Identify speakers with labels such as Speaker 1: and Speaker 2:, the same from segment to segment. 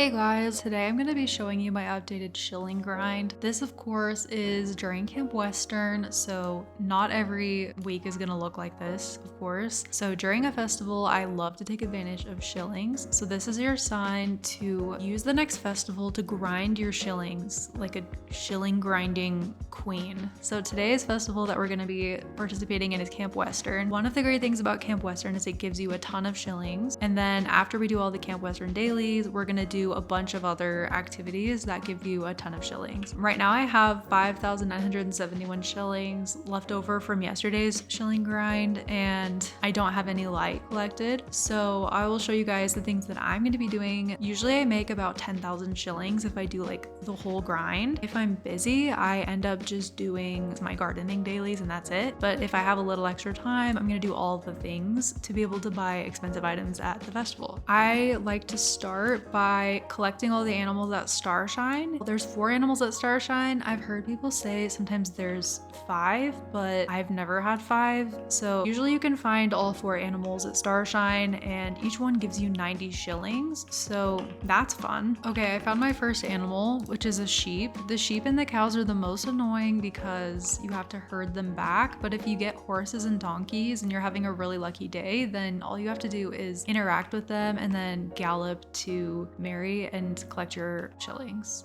Speaker 1: Hey guys, today I'm going to be showing you my updated shilling grind. This of course is during Camp Western, so not every week is going to look like this, of course. So during a festival, I love to take advantage of shillings. So this is your sign to use the next festival to grind your shillings like a shilling grinding queen. So today's festival that we're going to be participating in is Camp Western. One of the great things about Camp Western is it gives you a ton of shillings. And then after we do all the Camp Western dailies, we're going to do a bunch of other activities that give you a ton of shillings. Right now I have 5,971 shillings left over from yesterday's shilling grind, and I don't have any light collected. So I will show you guys the things that I'm going to be doing. Usually I make about 10,000 shillings if I do like the whole grind. If I'm busy, I end up just doing my gardening dailies and that's it. But if I have a little extra time, I'm going to do all the things to be able to buy expensive items at the festival. I like to start by collecting all the animals that star shine. There's 4 animals that star shine. I've heard people say sometimes there's 5, but I've never had 5. So usually you can find all 4 animals at star shine and each one gives you 90 shillings. So that's fun. Okay, I found my first animal, which is a sheep. The sheep and the cows are the most annoying because you have to herd them back. But if you get horses and donkeys and you're having a really lucky day, then all you have to do is interact with them and then gallop to Mary and collect your shillings.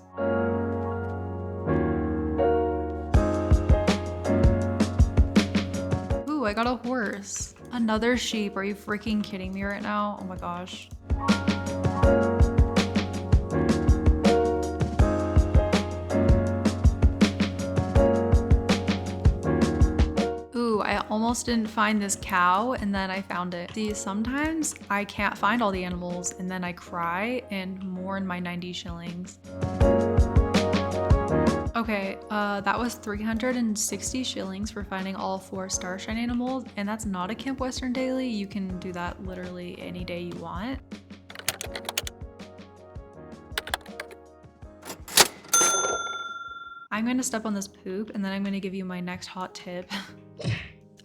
Speaker 1: Ooh, I got a horse. Another sheep. Are you freaking kidding me right now? Oh my gosh. I almost didn't find this cow and then I found it. See, sometimes I can't find all the animals and then I cry and mourn my 90 shillings. Okay, that was 360 shillings for finding all 4 starshine animals, and that's not a Camp Western daily. You can do that literally any day you want. I'm going to step on this poop and then I'm going to give you my next hot tip.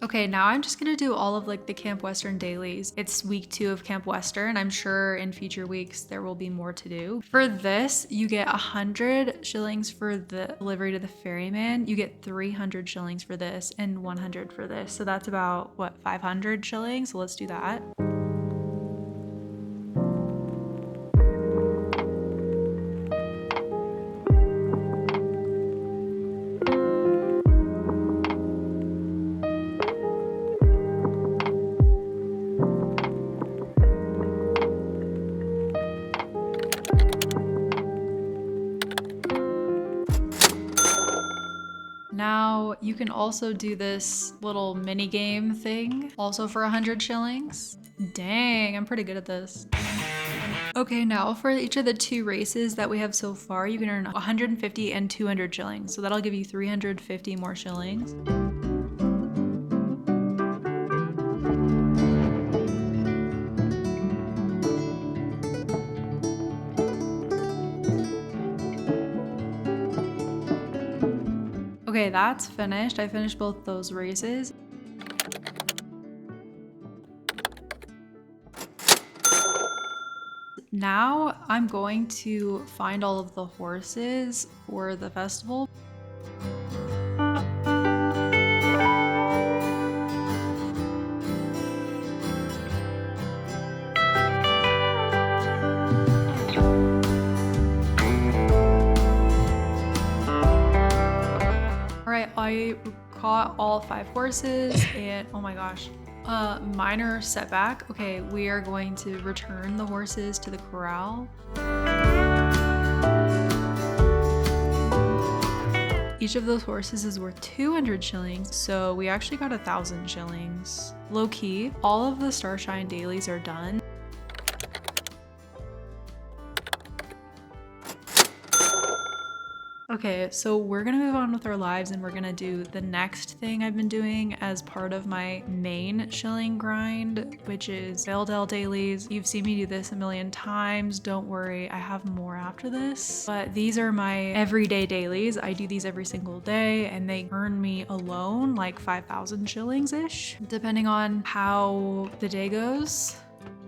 Speaker 1: Okay, now I'm just gonna do all of like the Camp Western dailies. It's week 2 of Camp Western. I'm sure in future weeks there will be more to do. For this, you get 100 shillings for the delivery to the ferryman. You get 300 shillings for this and 100 for this. So that's about, what, 500 shillings? So let's do that. Now you can also do this little mini game thing also for 100 shillings. Dang, I'm pretty good at this. Okay, now for each of the 2 races that we have so far, you can earn 150 and 200 shillings. So that'll give you 350 more shillings. Okay, that's finished. I finished both those races. Now I'm going to find all of the horses for the festival. I caught all 5 horses and oh my gosh, minor setback. Okay, we are going to return the horses to the corral. Each of those horses is worth 200 shillings, so we actually got 1,000 shillings. Low key, all of the starshine dailies are done. Okay, so we're gonna move on with our lives and we're gonna do the next thing I've been doing as part of my main shilling grind, which is _bIRDLady dailies. You've seen me do this a million times. Don't worry, I have more after this. But these are my everyday dailies. I do these every single day and they earn me alone like 5,000 shillings-ish, depending on how the day goes.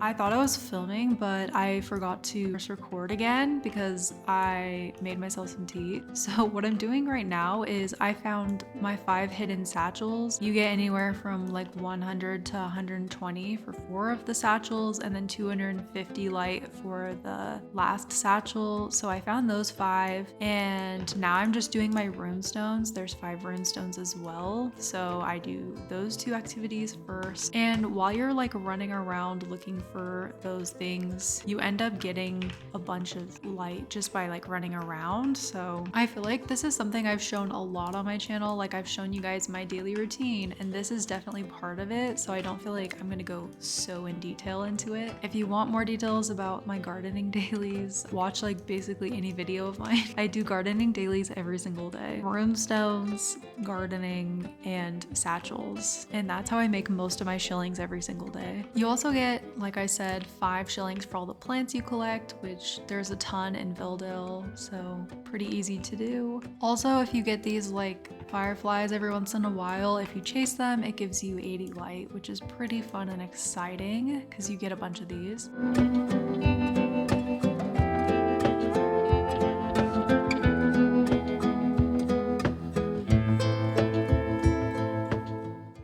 Speaker 1: I thought I was filming, but I forgot to press record again because I made myself some tea. So what I'm doing right now is I found my 5 hidden satchels. You get anywhere from like 100 to 120 for 4 of the satchels, and then 250 light for the last satchel. So I found those 5, and now I'm just doing my runestones. There's 5 runestones as well. So I do those 2 activities first. And while you're like running around looking for those things, you end up getting a bunch of light just by like running around. So I feel like this is something I've shown a lot on my channel. Like I've shown you guys my daily routine, and this is definitely part of it. So I don't feel like I'm gonna go so in detail into it. If you want more details about my gardening dailies, watch like basically any video of mine. I do gardening dailies every single day. Runestones, gardening, and satchels. And that's how I make most of my shillings every single day. You also get, like I said, 5 shillings for all the plants you collect, which there's a ton in Villdale, so pretty easy to do. Also, if you get these like fireflies every once in a while, if you chase them, it gives you 80 light, which is pretty fun and exciting because you get a bunch of these.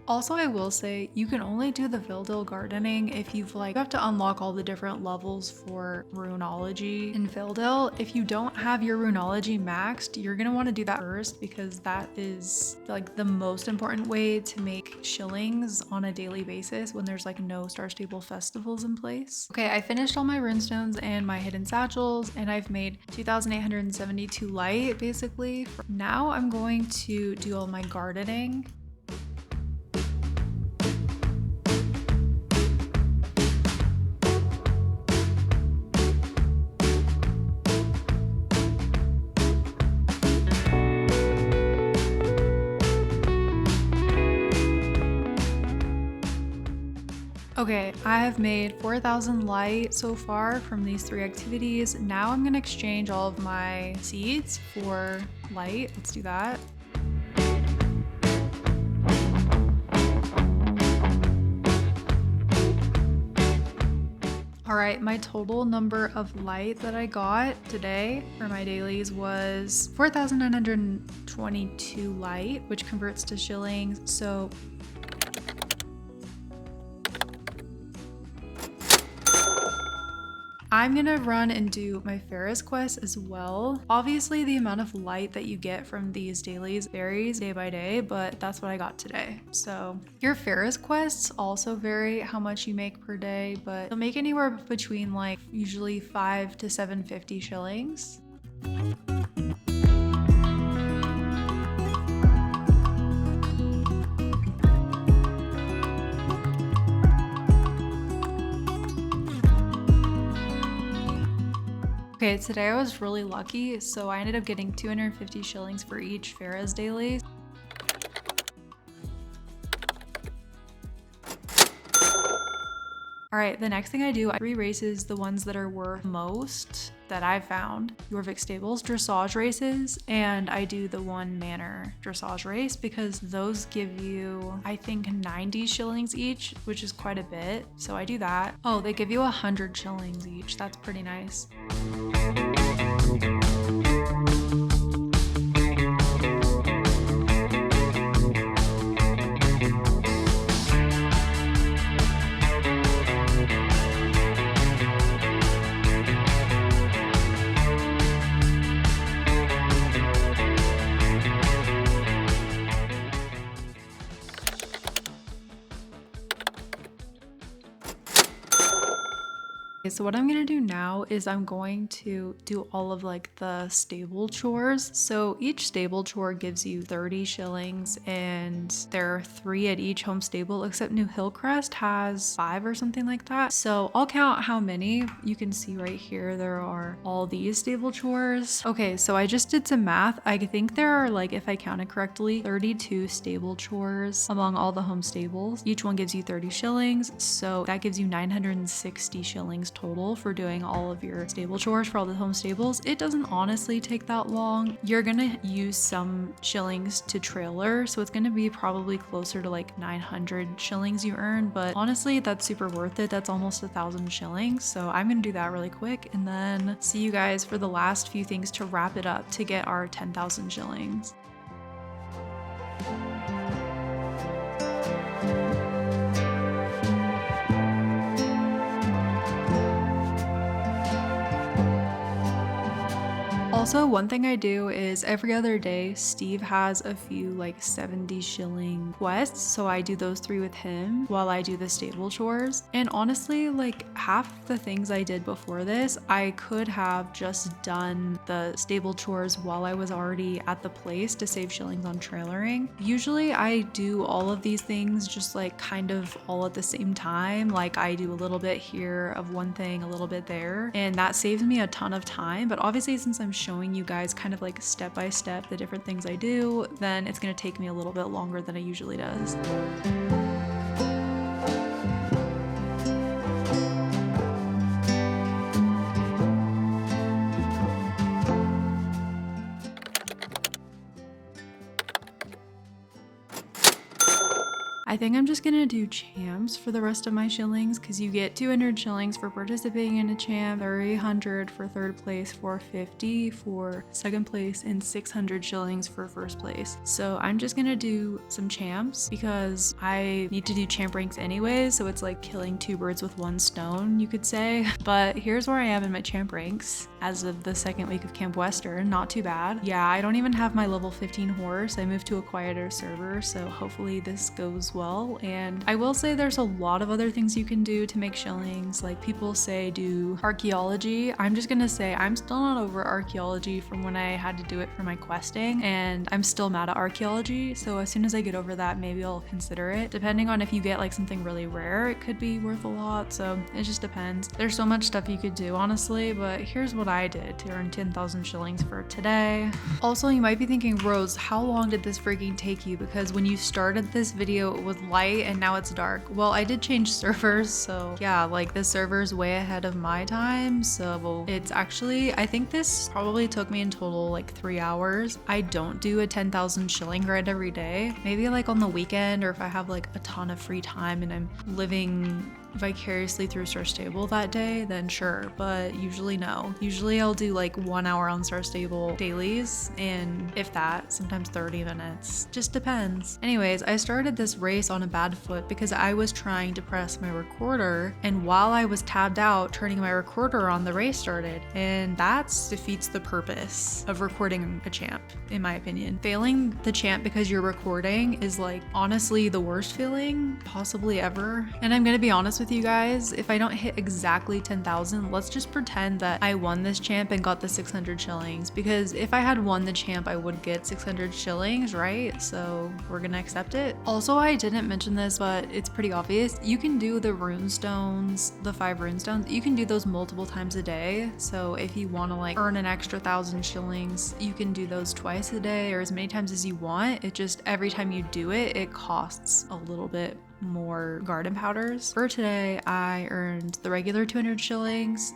Speaker 1: Also, I will say you can only do the Villdale gardening if you have to unlock all the different levels for runology in Villdale. If you don't have your runology maxed, you're gonna want to do that first because that is like the most important way to make shillings on a daily basis when there's like no Star Stable festivals in place. Okay, I finished all my runestones and my hidden satchels, and I've made 2,872 light basically. Now I'm going to do all my gardening. Okay, I have made 4,000 light so far from these 3 activities. Now I'm gonna exchange all of my seeds for light. Let's do that. All right, my total number of light that I got today for my dailies was 4,922 light, which converts to shillings. So I'm gonna run and do my Ferris quest as well. Obviously, the amount of light that you get from these dailies varies day by day, but that's what I got today. So your Ferris quests also vary how much you make per day, but you'll make anywhere between like usually 5 to 750 shillings. Okay, today I was really lucky, so I ended up getting 250 shillings for each Ferris daily. All right, the next thing I do, I re-races the ones that are worth most that I've found. Jorvik Stables dressage races, and I do the 1 manor dressage race because those give you, I think, 90 shillings each, which is quite a bit. So I do that. Oh, they give you 100 shillings each. That's pretty nice. So what I'm gonna do now is I'm going to do all of like the stable chores. So each stable chore gives you 30 shillings, and there are 3 at each home stable, except New Hillcrest has 5 or something like that. So I'll count how many. You can see right here there are all these stable chores. Okay, so I just did some math. I think there are, like, if I counted correctly, 32 stable chores among all the home stables. Each one gives you 30 shillings, so that gives you 960 shillings shillings total for doing all of your stable chores for all the home stables. It doesn't honestly take that long. You're gonna use some shillings to trailer, so it's gonna be probably closer to like 900 shillings you earn, but honestly that's super worth it. That's almost 1,000 shillings, so I'm gonna do that really quick and then see you guys for the last few things to wrap it up to get our 10,000 shillings. Also, one thing I do is every other day, Steve has a few like 70 shilling quests, so I do those 3 with him while I do the stable chores. And honestly, like half the things I did before this, I could have just done the stable chores while I was already at the place to save shillings on trailering. Usually I do all of these things just like kind of all at the same time. Like I do a little bit here of one thing, a little bit there, and that saves me a ton of time. But obviously since I'm showing you guys kind of like step by step the different things I do, then it's going to take me a little bit longer than it usually does. I think I'm just gonna do champs for the rest of my shillings because you get 200 shillings for participating in a champ, 300 for third place, 450 for second place, and 600 shillings for first place. So I'm just gonna do some champs because I need to do champ ranks anyway, so it's like killing 2 birds with 1 stone, you could say. But here's where I am in my champ ranks as of the 2nd week of Camp Western. Not too bad. Yeah, I don't even have my level 15 horse. I moved to a quieter server, so hopefully this goes well. And I will say there's a lot of other things you can do to make shillings. Like people say do archaeology. I'm just gonna say I'm still not over archaeology from when I had to do it for my questing, and I'm still mad at archaeology. So as soon as I get over that, maybe I'll consider it. Depending on if you get like something really rare, it could be worth a lot. So it just depends. There's so much stuff you could do honestly, but here's what I did to earn 10,000 shillings for today. Also, you might be thinking, Rose, how long did this freaking take you? Because when you started this video, it was light and now it's dark. Well, I did change servers, so yeah, like the server's way ahead of my time, so it's actually, I think this probably took me in total like 3 hours. I don't do a 10,000 shilling grind every day. Maybe like on the weekend, or if I have like a ton of free time and I'm living vicariously through Star Stable that day, then sure, but usually no. Usually I'll do like 1 hour on Star Stable dailies, and if that, sometimes 30 minutes. Just depends. Anyways, I started this race on a bad foot because I was trying to press my recorder, and while I was tabbed out turning my recorder on, the race started, and that defeats the purpose of recording a champ, in my opinion. Failing the champ because you're recording is like honestly the worst feeling possibly ever. And I'm gonna be honest with you guys, if I don't hit exactly 10,000, let's just pretend that I won this champ and got the 600 shillings, because if I had won the champ I would get 600 shillings, right? So we're gonna accept it. Also, I didn't mention this, but it's pretty obvious. You can do the rune stones, the 5 rune stones, you can do those multiple times a day. So if you want to like earn an extra 1,000 shillings, you can do those twice a day or as many times as you want. It just, every time you do it, it costs a little bit more garden powders. For today, I earned the regular 200 shillings.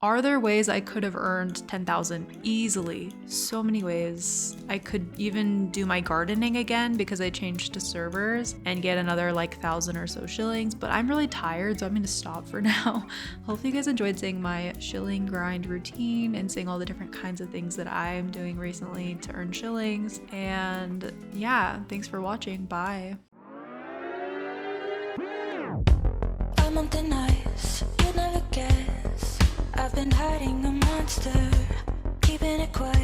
Speaker 1: Are there ways I could have earned 10,000? Easily. So many ways. I could even do my gardening again because I changed to servers and get another like 1,000 or so shillings, but I'm really tired, so I'm gonna stop for now. Hopefully you guys enjoyed seeing my shilling grind routine and seeing all the different kinds of things that I'm doing recently to earn shillings. And yeah, thanks for watching. Bye. I'm on thin ice, you'd never guess. I've been hiding a monster, keeping it quiet.